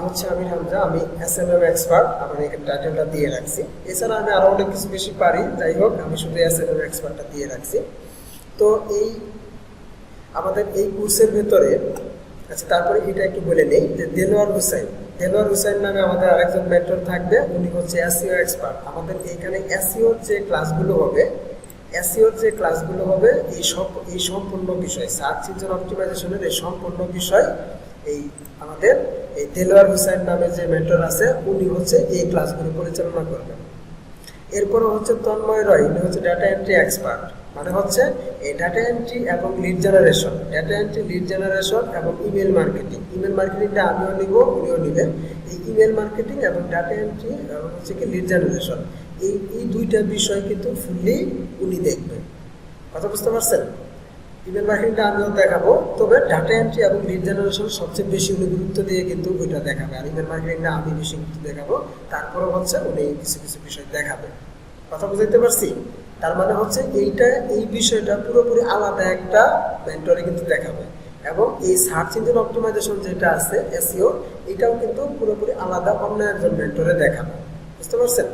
হচ্ছে আমির হামজা, আমি SMM এক্সপার্ট, আমার এখানে টাইটেলটা দিয়ে রাখছি। এছাড়া আমি আরো অনেক কিছু বেশি পারি, যাই হোক আমি শুধু SMM এক্সপার্টটা দিয়ে রাখছি। তো আমাদের এই কোর্সের ভেতরে আচ্ছা, তারপরে এটা একটু বলে নেই যে দেলোয়ার হুসাইন নামে আমাদের আরেকজন মেন্টর থাকবে, উনি হচ্ছে এসইও এক্সপার্ট। আমাদের এইখানে এসইওর যে ক্লাসগুলো হবে এই সম্পূর্ণ বিষয়, সার্চ ইঞ্জিন অপটিমাইজেশনের এই সম্পূর্ণ বিষয় আমাদের এই দেলোয়ার হুসাইন নামে যে মেন্টর আছে উনি হচ্ছে এই ক্লাসগুলো পরিচালনা করবেন। এরপরে হচ্ছে তন্ময় রয়, উনি হচ্ছে ডাটা এন্ট্রি এক্সপার্ট, মানে হচ্ছে এই ডাটা এন্ট্রি এবং লিড জেনারেশন এবং ইমেল মার্কেটিংটা আমিও নিব, উনিও নেবেন। এই ইমেল মার্কেটিং এবং ডাটা এন্ট্রি এবং হচ্ছে কি লিড জেনারেশন, এই দুইটা বিষয় কিন্তু ফুললি উনি দেখবেন। কথা বুঝতে পারছেন? ইমেল মার্কেটিংটা আমিও দেখাবো, তবে ডাটা এন্ট্রি এবং লিড জেনারেশন সবচেয়ে বেশি উনি গুরুত্ব দিয়ে কিন্তু ওইটা দেখাবে, আর ইমেল মার্কেটিংটা আমি বেশি গুরুত্ব দেখাবো, তারপরে হচ্ছে উনি কিছু কিছু বিষয় দেখাবে। কথা বুঝতে পারছি? তার মানে হচ্ছে এই বিষয়টা পুরোপুরি আলাদা একটা মেন্টরে কিন্তু দেখাবে, এবং এই সার্চ ইঞ্জিন অপটিমাইজেশন যেটা আছে এসইও, এটাও কিন্তু পুরোপুরি আলাদা অন্য একজন মেন্টরে দেখাবে। বুঝতে পারছেন?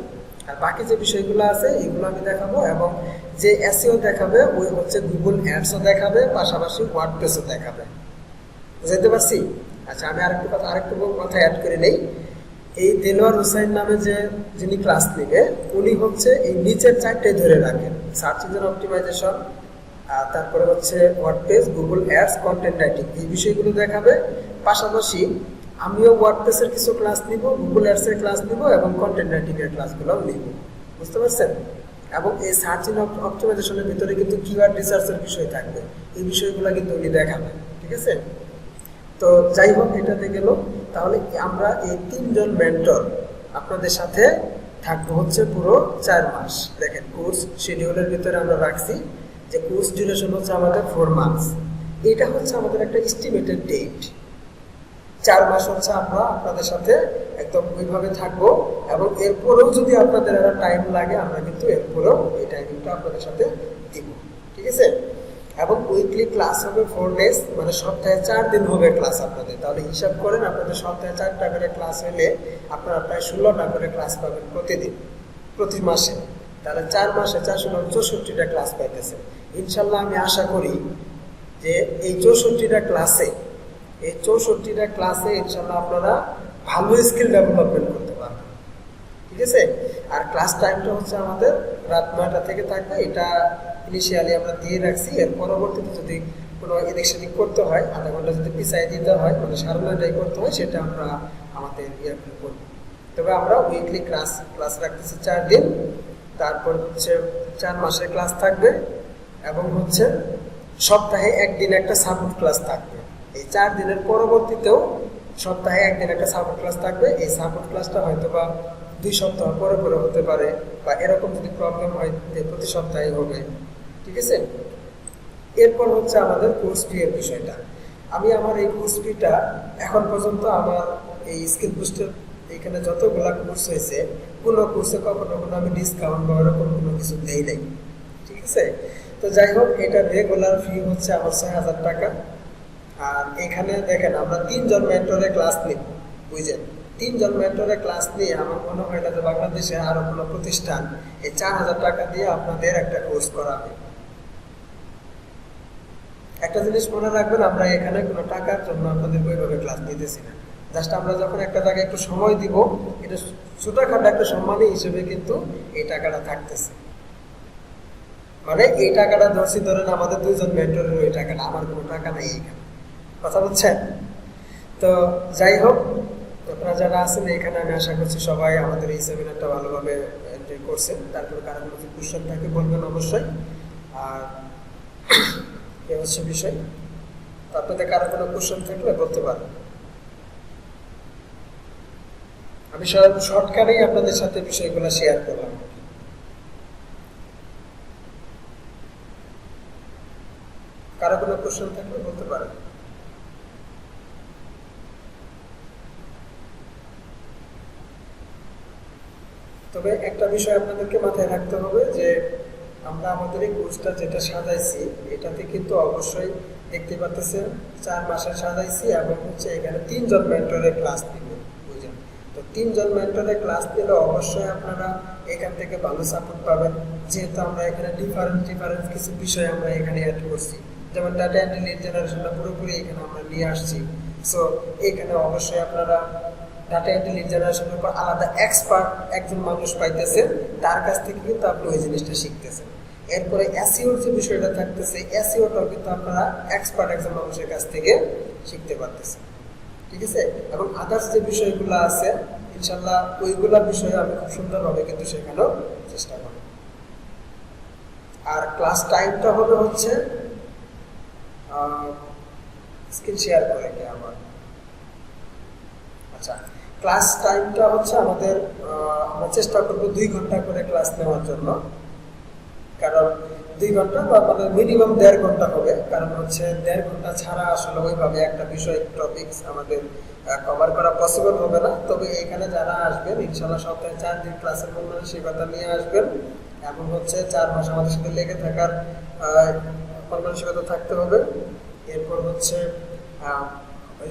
আর বাকি যে বিষয়গুলো আছে এগুলো আমি দেখাবো, এবং যে এসইও দেখাবে ওই হচ্ছে গুগল অ্যাডসও দেখাবে, পাশাপাশি ওয়ার্ডপ্রেসও দেখাবে। বুঝতে পারছি? আচ্ছা, আমি আরেকটু কথা অ্যাড করে নেই। এই দেলোয়ার হুসাইন নামে যিনি ক্লাস নেবে উনি হচ্ছে এই নিচের চারটে ধরে রাখেন, সার্চ ইঞ্জিন অপটিমাইজেশন, তারপরে হচ্ছে WordPress, Google ads, content writing, এই বিষয়গুলো দেখাবে। পাশাপাশি আমিও ওয়ার্ডপ্রেসের কিছু ক্লাস নিব, গুগল অ্যাডসের ক্লাস নিব এবং কন্টেন্ট রাইটিং এর ক্লাসগুলোও নিব। বুঝতে পারছেন? এবং এই সার্চ ইঞ্জিন অপটিমাইজেশনের ভিতরে কিন্তু কিওয়ার্ড রিসার্চের বিষয় থাকবে, এই বিষয়গুলো কিন্তু উনি দেখাবেন, ঠিক আছে? তো যাই হোক, এটাতে গেল। তাহলে আমরা এই 3 জন মেন্টর আপনাদের সাথে থাকবো হচ্ছে পুরো 4 মাস। দেখেন, কোর্স শিডিউলের ভিতরে আমরা রাখছি যে কোর্স ডিউরেশন হচ্ছে আমাদের 4 মান্থস। এটা হচ্ছে আমাদের একটা এস্টিমেটেড ডেট। 4 মাস হচ্ছে আমরা আপনাদের সাথে একদম ওইভাবে থাকবো, এবং এরপরেও যদি আপনাদের একটা টাইম লাগে আমরা কিন্তু এরপরেও এই টাইমিংটা আপনাদের সাথে দিব, ঠিক আছে? এবং উইকলি ক্লাস হবে 4 ডেজ, মানে সপ্তাহে 4 দিন হবে ক্লাস আপনাদের। তাহলে হিসাব করেন, আপনাদের সপ্তাহে 4টা করে ক্লাস হলে আপনারা প্রায় 16টা করে ক্লাস পাবেন প্রতি মাসে। তাহলে 4 মাসে 4 16 64টা ক্লাস পাইতেছে। ইনশাল্লাহ আমি আশা করি যে এই 64টা ক্লাসে ইনশাল্লাহ আপনারা ভালো স্কিল ডেভেলপমেন্ট করতে পারবেন, ঠিক আছে? আর ক্লাস টাইমটা হচ্ছে আমাদের রাত 9টা থেকে থাকবে, এটা ইনিশিয়ালি আমরা দিয়ে রাখছি। এর পরবর্তীতে যদি কোনো এদিক সেদিক করতে হয়, আধা ঘন্টা যদি পিছাই দিতে হয়, মানে 9:30টায় করতে হয়, সেটা আমরা আমাদের করব। তবে আমরা উইকলি ক্লাস রাখতেছি 4 দিন, তারপর হচ্ছে 4 মাসের ক্লাস থাকবে, এবং হচ্ছে সপ্তাহে 1 দিন একটা সাপোর্ট ক্লাস থাকবে। এই 4 দিনের পরবর্তীতেও সপ্তাহে 1 দিন একটা সাপোর্ট ক্লাস থাকবে। এই সাপোর্ট ক্লাসটা হয়তো বা 2 সপ্তাহ পরে পরে হতে পারে, বা এরকম যদি প্রবলেম হয় যে প্রতি সপ্তাহে হবে। ঠিক আছে। এরপর হচ্ছে আমাদের কোর্স ফি এর বিষয়টা। আমি আমার এই কোর্স ফিটা এখন পর্যন্ত আমার এই স্কিল বুস্টার এখানে যতগুলা কোর্স হয়েছে, কোনো কোর্সে কখনো কোনো আমি ডিসকাউন্ট বা ওরকম কোনো কিছু দেই নাই। ঠিক আছে। তো যাই হোক, এটা রেগুলার ফি হচ্ছে আমার 6,000 টাকা। আর এখানে দেখেন আমরা 3 জন মেন্টরে ক্লাস নিই, বুঝছেন? 3 জন মেন্টরে ক্লাস নিয়ে আমার মনে হয় না যে বাংলাদেশে আরো কোনো প্রতিষ্ঠান এই 4,000 টাকা দিয়ে আপনাদের একটা কোর্স করাবে। একটা জিনিস মনে রাখবেন, আমরা এখানে কোনো টাকার জন্য আপনাদের ওইভাবে ক্লাস নিতেছি না। জাস্ট আমরা যখন একটা জায়গায় একটু সময় দিব, এটা ছোটখাটো একটা সম্মানী হিসেবে কিন্তু এই টাকাটা থাকতেছে। মানে এই টাকাটা ধরেন আমাদের 2 জন মেন্টরের ওই টাকাটা, আমার কোনো টাকা নেই এখানে। কথা বলছেন? তো যাই হোক, আপনারা যারা আছেন এখানে, আমি আশা করছি সবাই আমাদের এই সেমিনারটা ভালোভাবে এনজয় করছেন। তারপরে কারো কোনো কোশ্চেন থাকে বলবেন অবশ্যই। আর এ হচ্ছে বিষয়। আপনাদের কারো কোনো কোশ্চেন থাকলে বলতে পারেন। আমি শর্টকাটেই আপনাদের সাথে বিষয়গুলো শেয়ার করলাম। কারো কোনো কোশ্চেন থাকলে বলতে পারেন। তবে একটা বিষয় আপনাদেরকে মাথায় রাখতে হবে যে আমরা আমাদের এই কোর্সটা যেটা সাজাইছি, এটাতে কিন্তু অবশ্যই দেখতে পাচ্ছেন 4 মাসের সাজাইছি, এবং হচ্ছে এখানে 3 জন মেন্টরের ক্লাস দিব, বুঝলেন? তো 3 জন মেন্টরের ক্লাস দিলে অবশ্যই আপনারা এখান থেকে ভালো সাপোর্ট পাবেন, যেহেতু আমরা এখানে ডিফারেন্স কিছু বিষয় আমরা এখানে অ্যাড করছি। যেমন ডাটা এন্ট্রি লিড জেনারেশনটা পুরোপুরি এখানে আমরা নিয়ে আসছি। সো এখানে অবশ্যই আপনারা ডাটা এন্ট্রি লিড জেনারেশনের উপর আলাদা এক্সপার্ট একজন মানুষ পাইতেছেন, তার কাছ থেকে কিন্তু আপনি ওই জিনিসটা শিখতেছেন। এরপরে এসইওর যে বিষয়টা থাকতেছে, এসইওটাও কিন্তু আপনারা এক্সপার্ট একজন মানুষের কাছ থেকে শিখতে পারতেছেন। ঠিক আছে। এবং আদার্স যে বিষয়গুলো আছে, ইনশাল্লাহ ওইগুলা বিষয়ে আমি খুব সুন্দরভাবে কিন্তু শেখানোর চেষ্টা করব। আর ক্লাস টাইমটা হবে হচ্ছে স্ক্রিন শেয়ার করে কি আমার, আচ্ছা, ক্লাস টাইমটা হচ্ছে আমাদের আমরা চেষ্টা করবো 2 ঘন্টা করে ক্লাস নেওয়ার জন্য। কারণ 2 ঘন্টা বা মানে মিনিমাম 1.5 ঘন্টা হবে। কারণ হচ্ছে 1.5 ঘন্টা ছাড়া আসলে ওইভাবে একটা বিষয় টপিকস আমাদের কভার করা পসিবল হবে না। তবে এখানে যারা আসবেন ইনশাল্লাহ সপ্তাহে 4 দিন ক্লাসের মধ্যে মানসিকতা নিয়ে আসবেন, এবং হচ্ছে 4 মাস আমাদের সাথে লেগে থাকার মানসিকতা থাকতে হবে। এরপর হচ্ছে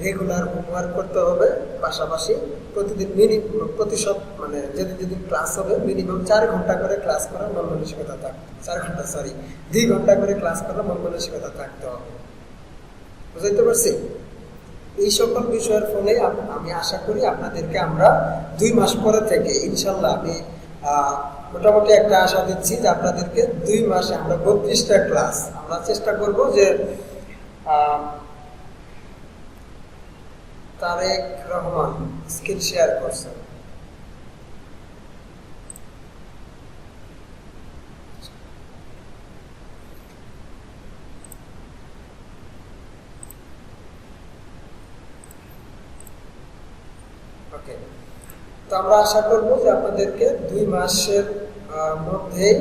রেগুলার হোমওয়ার্ক করতে হবে, পাশাপাশি প্রতিদিন মানে যেদিন ক্লাস হবে মিনিমাম 4 ঘন্টা করে ক্লাস করার মন মানসিকতা থাকতে 2 ঘন্টা করে ক্লাস করার মন মানসিকতা থাকতে হবে। বুঝতে পারছি? এই সকল বিষয়ের ফলে আমি আশা করি আপনাদেরকে আমরা 2 মাস পরে থেকে ইনশাল্লাহ আমি মোটামুটি একটা আশা দিচ্ছি যে আপনাদেরকে 2 মাসে আমরা 32টা ক্লাস আমরা চেষ্টা করব। যে তারেক রহমান স্ক্রিন শেয়ার করছেন। ওকে, তো আমরা আশা করবো যে আপনাদেরকে 2 মাসের মধ্যেই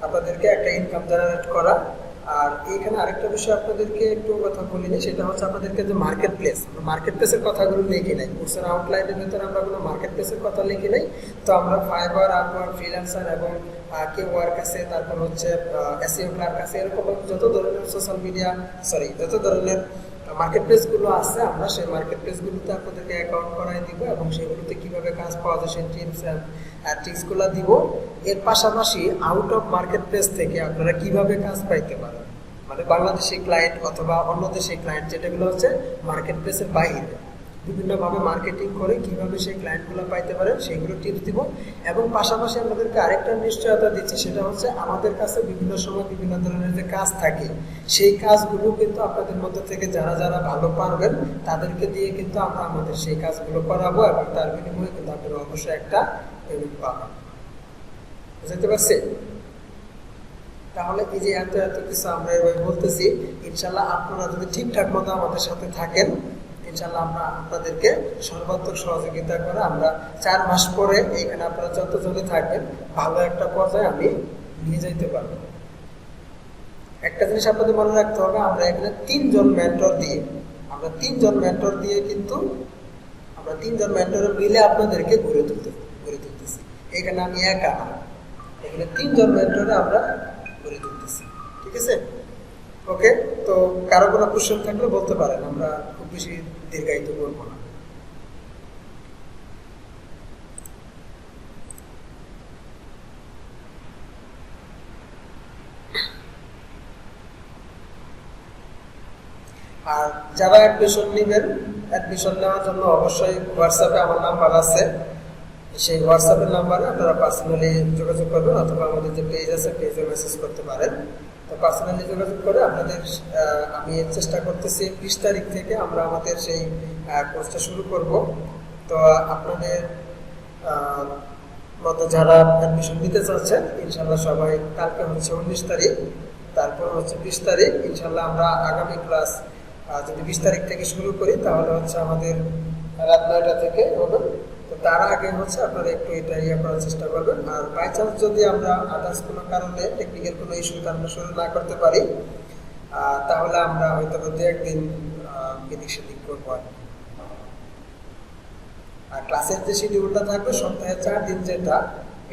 আপনাদেরকে একটা ইনকাম জেনারেট করা। আর এইখানে আরেকটা বিষয় আপনাদেরকে একটু কথা বলিনি, সেটা হচ্ছে আপনাদেরকে যে মার্কেট প্লেসের কথাগুলো লিখে নাই। কোর্সের আউটলাইনের ভিতরে আমরা কোনো মার্কেট প্লেসের কথা লিখে নাই। তো আমরা ফাইবার, আপওয়ার্ক, ফ্রিল্যান্সার এবং কেওয়ার্ক আছে, তারপর হচ্ছে এসইও ক্লার্ক আছে, এরকম যত ধরনের যত ধরনের মার্কেট প্লেসগুলো আছে, আমরা সেই মার্কেট প্লেসগুলোতে আপনাদেরকে অ্যাকাউন্ট করাই দিব, এবং সেগুলোতে কিভাবে কাজ পাওয়া যায় সেই টিপস আর ট্রিক্সগুলো দিব। এর পাশাপাশি আউট অফ মার্কেট প্লেস থেকে আপনারা কিভাবে কাজ পাইতে পারেন, মানে বাংলাদেশি ক্লায়েন্ট অথবা অন্য দেশের ক্লায়েন্ট, যেটাগুলো হচ্ছে মার্কেট প্লেসের বাইরে বিভিন্নভাবে মার্কেটিং করে কিভাবে সেই ক্লায়েন্টগুলো পাইতে পারেন সেইগুলো টিপস দিব। এবং পাশাপাশি আমাদেরকে আরেকটা নিশ্চয়তা দিচ্ছি, সেটা হচ্ছে আমাদের কাছে বিভিন্ন সময় বিভিন্ন ধরনের যে কাজ থাকে, সেই কাজগুলো কিন্তু আপনাদের মধ্যে থেকে যারা যারা ভালো পারবেন তাদেরকে দিয়ে কিন্তু আমরা আমাদের সেই কাজগুলো করাবো, এবং তার বিনিময়ে কিন্তু আপনারা অবশ্যই একটা পেমেন্ট পাবেন। বুঝতে পারছি? তাহলে এই যে এত কিছু আমরা এভাবে বলতেছি, ইনশাল্লাহ আপনারা যদি ঠিকঠাক মতো আমাদের সাথে থাকেন, ইনশাল্লাহ আমরা আপনাদেরকে সর্বাত্মক সহযোগিতা করে আমরা 4 মাস পরে এখানে আপনারা যতজনই থাকবেন ভালো একটা পর্যায়ে আমি নিয়ে যাইতে পারবো। একটা জিনিস আপনাদের মনে রাখতে হবে, আমরা এখানে 3 জন মেন্টর দিয়ে কিন্তু আমরা 3 জন মেন্টর মিলে আপনাদেরকে গড়ে তুলতেছি। এখানে আমি একা না, এখানে 3 জন মেন্টরে আমরা গড়ে তুলতেছি। ঠিক আছে, ওকে। তো কারো কোনো কোশ্চেন থাকলে বলতে পারেন, আমরা খুব বেশি দীর্ঘায়িত করবো না। আর যারা অ্যাডমিশন নেবেন, অ্যাডমিশন নেওয়ার জন্য অবশ্যই হোয়াটসঅ্যাপে আমার নাম্বার আছে, সেই হোয়াটসঅ্যাপের নাম্বারে আপনারা পার্সোনালি যোগাযোগ করবেন, অথবা আমাদের যে পেজ আছে পেজে মেসেজ করতে পারেন। তো পার্সোনালি যোগাযোগ করে আপনাদের আমি চেষ্টা করতেছি 20 তারিখ থেকে আমরা আমাদের সেই কোর্সটা শুরু করব। তো আপনাদের মতো যারা অ্যাডমিশন নিতে চাচ্ছেন ইনশাল্লাহ সবাই, কালকে হচ্ছে 19 তারিখ, তারপর হচ্ছে 20 তারিখ, ইনশাল্লাহ আমরা আগামী ক্লাস যদি 20 তারিখ থেকে শুরু করি তাহলে হচ্ছে আমাদের রাত 9টা থেকে হবে। তো তার আগে হচ্ছে আপনারা একটু এটা ইয়ে করার চেষ্টা করবেন। আর বাই চান্স যদি আমরা আদার্স কোনো কারণে টেকনিক্যাল কোনো ইস্যুতে আমরা শুরু না করতে পারি, তাহলে আমরা হয়তো 2-1 দিন এদিক সেদিক করবো। আর ক্লাসের যে শিডিউলটা থাকবে সপ্তাহে 4 দিন, যেটা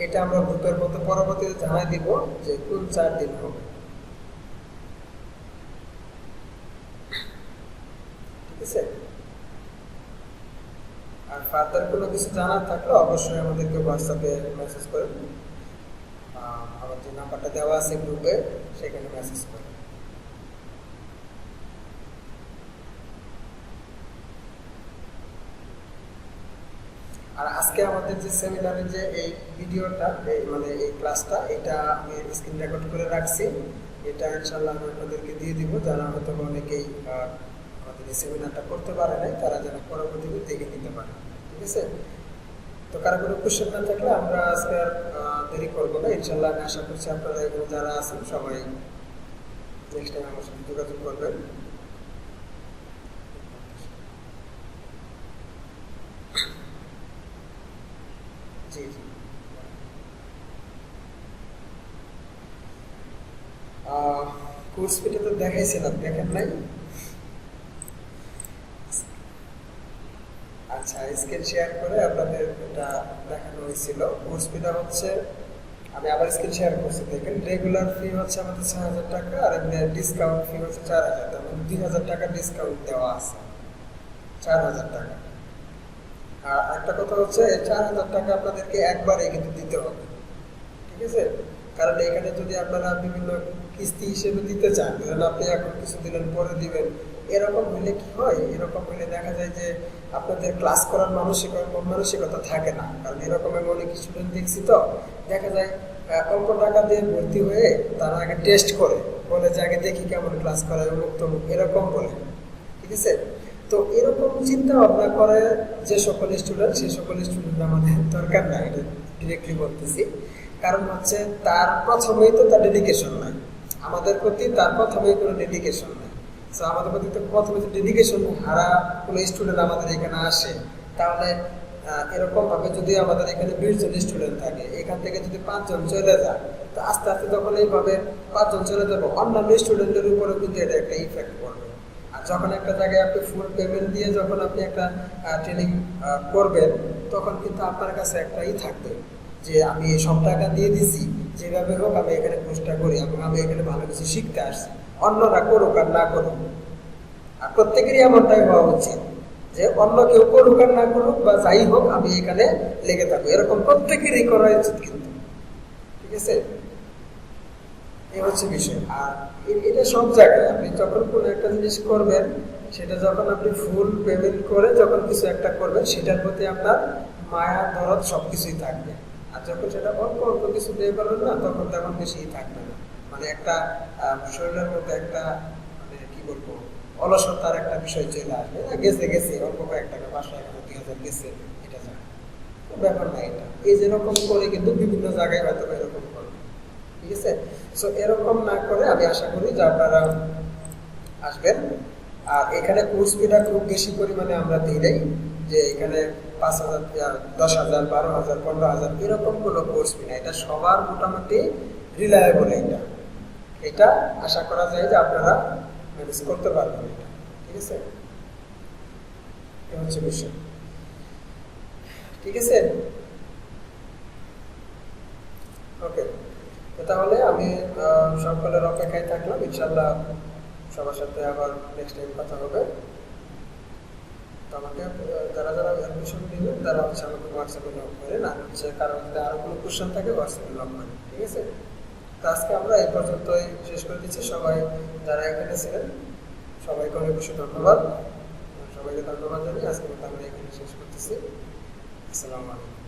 এটা আমরা গ্রুপের মধ্যে পরবর্তীতে জানাই দিব যে কোন 4 দিন হবে। ঠিক আছে, আর ফার্দার কোনো কিছু জানার থাকলে অবশ্যই আমাদেরকে হোয়াটসঅ্যাপে মেসেজ করেন, আমার যে নাম্বারটা দেওয়া আছে গ্রুপে সেখানে মেসেজ করেন। আর আজকে আমাদের যে সেমিনারের যে এই ভিডিওটা, মানে এই ক্লাসটা, এটা আমি স্ক্রিন রেকর্ড করে রাখছি, এটা ইনশাল্লাহ আমি আপনাদেরকে দিয়ে দিব। যারা হয়তো অনেকেই আমাদের এই সেমিনারটা করতে পারে নাই, তারা যেন পরবর্তীতে দেখে নিতে পারে। ঠিক আছে, তো কারো কোনো কোশ্চেন না থাকলে আমরা আজকে আর দেরি করবো না। ইনশাল্লাহ আমি আশা করছি আপনারা এখানে যারা আছেন সবাই নেক্সট টাইম আমার সাথে যোগাযোগ করবেন। জি জি, কোর্স ফিটা তো দেখাইছিলাম, দেখেন নাই? আচ্ছা, স্ক্রিন শেয়ার করে আপনাদের এটা দেখানো হয়েছিল। কোর্স ফিটা হচ্ছে, আমি আবার স্ক্রিন শেয়ার করছি, দেখেন। রেগুলার ফি হচ্ছে আমাদের 6,000 টাকা, আর ডিসকাউন্ট ফি হচ্ছে 4,000 টাকা, 2,000 টাকা ডিসকাউন্ট দেওয়া আছে, 4,000 টাকা। আর একটা কথা হচ্ছে, এই 4,000 টাকা আপনাদেরকে একবারে কিন্তু দিতে হবে। ঠিক আছে, কারণ এখানে যদি আপনারা বিভিন্ন কিস্তি হিসেবে দিতে চান, ধরেন আপনি এখন কিছু দিলেন পরে দিবেন, এরকম হইলে কি হয়, এরকম হইলে দেখা যায় যে আপনাদের ক্লাস করার মানসিকতা থাকে না। কারণ এরকম আমি অনেক স্টুডেন্ট দেখছি, তো দেখা যায় অল্প টাকা দিয়ে ভর্তি হয়ে তারা আগে টেস্ট করে, বলে যে আগে দেখি কেমন ক্লাস করায়, অমুক তমুক এরকম বলে। ঠিক আছে, তো এরকম চিন্তা ভাবনা করে যে সকল স্টুডেন্ট, সেই সকল স্টুডেন্ট আমাদের দরকার নাই, এটা ডিরেক্টলি বলতেছি। কারণ হচ্ছে তার প্রথমেই তো তার ডেডিকেশন নাই আমাদের প্রতি, তার প্রথমেই কোনো ডেডিকেশন নাই। সো আমাদের প্রতি তো প্রথমে তো ডেডিকেশন হারা কোনো স্টুডেন্ট আমাদের এখানে আসে, তাহলে এরকম ভাবে যদি আমাদের এখানে 20 জন স্টুডেন্ট থাকে, এখান থেকে যদি 5 জন চলে যায়, তো আস্তে আস্তে যখন এইভাবে 5 জন চলে যাবে, অন্যান্য স্টুডেন্টের উপরে কিন্তু এটা একটা ইফেক্ট পড়বে। আর যখন একটা জায়গায় আপনি ফুল পেমেন্ট দিয়ে যখন আপনি একটা ট্রেনিং করবেন, তখন কিন্তু আপনার কাছে একটা থাকবে যে আমি সব টাকা দিয়ে দিছি, যেভাবে হোক আমি এখানে কোর্সটা করি এবং আমি এখানে ভালো কিছু শিখতে আসছি, অন্যরা করুক আর না করুক। আর প্রত্যেকেরই এমনটাই হওয়া উচিত যে অন্য কেউ করুক আর না করুক বা যাই হোক, আমি এখানে লেগে থাকবো, এরকম প্রত্যেকেরই করা উচিত কিন্তু। ঠিক আছে, এই হচ্ছে বিষয়। আর এটা সব জায়গায় আপনি যখন কোনো একটা জিনিস করবেন, সেটা যখন আপনি ফুল পেমেন্ট করে যখন কিছু একটা করবেন, সেটার প্রতি আপনার মায়া দরদ সবকিছুই থাকবে। আর যখন সেটা অল্প অল্প কিছু দিয়ে করবেন না, তখন তেমন বেশি থাকবে না। মানে একটা শরীরের মধ্যে একটা, মানে কি বলবো, অলসতার একটা বিষয় চলে আসবে। গেছে গেছে অল্প কয়েক টাকা, 500 টাকা 2,000 গেছে, এটা যায় ব্যাপার না। এটা এই যেরকম করে কিন্তু বিভিন্ন জায়গায় হয়তো এরকম করবে। ঠিক আছে, সো এরকম না করে আমি আশা করি যে আপনারা আসবেন। আর এখানে কোর্স ফিটা খুব বেশি পরিমাণে আমরা দিই নাই, যে এখানে 5,000, 10,000, 12,000, 15,000 এরকম কোনো কোর্স ফি না। এটা সবার মোটামুটি রিলায়েবল। এটা আশা করা যায় যে আপনারা ম্যানেজ করতে পারবেন এটা। ঠিক আছে, এই হচ্ছে বিষয়। ঠিক আছে, ওকে। তাহলে আমি সকলের অপেক্ষায় থাকলাম। ইনশাল্লাহ সবার সাথে আবার নেক্সট টাইম কথা হবে। তো আমাকে যারা যারা অ্যাডমিশন নেবেন তারা হচ্ছে আমাকে হোয়াটসঅ্যাপে লক করেন, আর হচ্ছে কারো যদি আরও কোনো কোশ্চেন থাকে হোয়াটসঅ্যাপে লক করেন। ঠিক আছে, তো আজকে আমরা এই পর্যন্তই শেষ করে দিচ্ছি। সবাই যারা এখানে ছিলেন সবাইকে অনেক বেশি ধন্যবাদ। সবাইকে ধন্যবাদ জানিয়ে আজকে আমরা এখানে শেষ করতেছি। আসসালামু আলাইকুম।